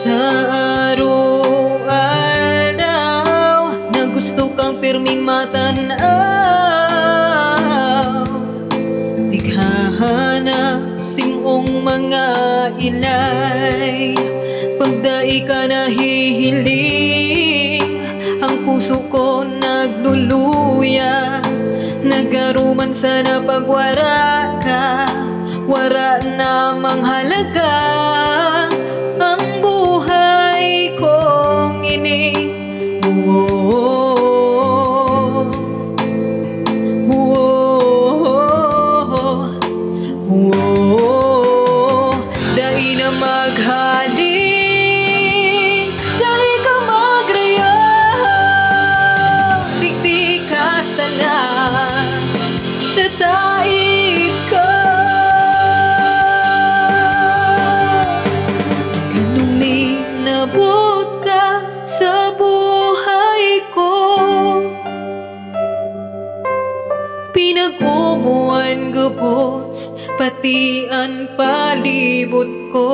Sa araw-araw na gusto kang pirming matanaw, tighahanap simong mga ilay. Pagdai ka nahihiling, ang puso ko nagluluya. Nagaruman sana pagwara ka, wara namang halaga ang buhay kong ini. Whoa, whoa, whoa. Dahil na maghalik, dahil ka magrayang, digdi ka sana sa taib ko. Ganun minabot ka sa buhay ko, pinag-umuan gubos pati ang palibot ko.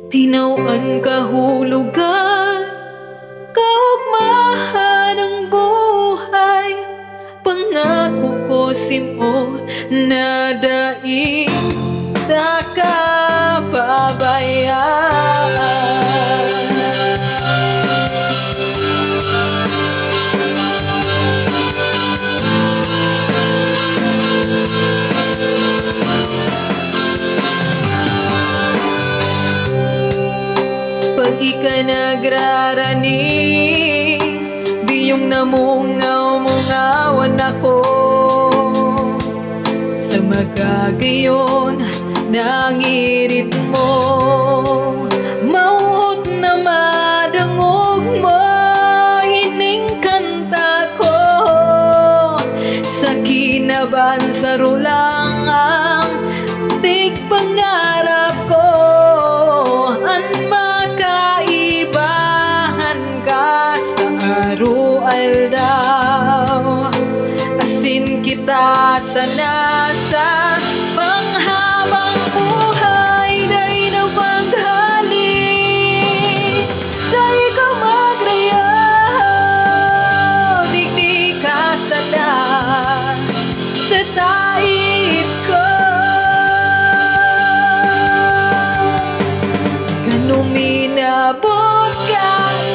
Tinawan kahulugan, kaugmahan ng buhay. Pangako ko simo na daig da ka babayaan. Pag ika nagrarani, biyong namungaw-mungawan ako. Sa magagayon ng irit mo, mauot na madangog mo ining kanta ko. Sa kinaban sa rulang ang tigpangarap ko. An makaibahan ka sa araw-aldaw, asin kita sana sa panghabang buhay. Dahil na maghalik, dahil ka magrayaw, digdi ka sana sa taib ko. Ganun minabot ka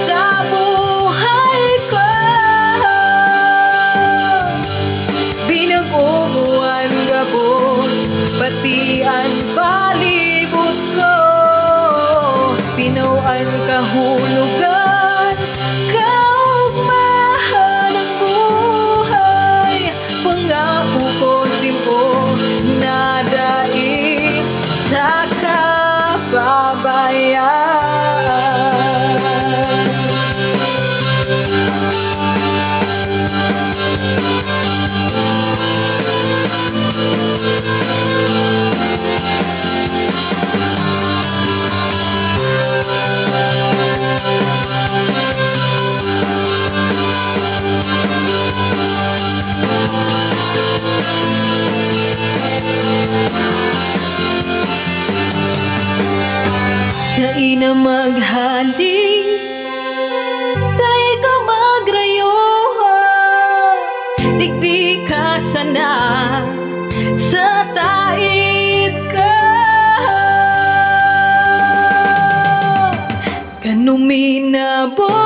sa buhay ko, binag-umuan gabos pati ang palibot ko. Pinawan kahulugan, kaugmahan ng buhay. Pangako ko simo na daig da ka babayaan. Dahil na maghalik, dahil ka magrayo, digdi ka sana sa taib ka. Ganun minabot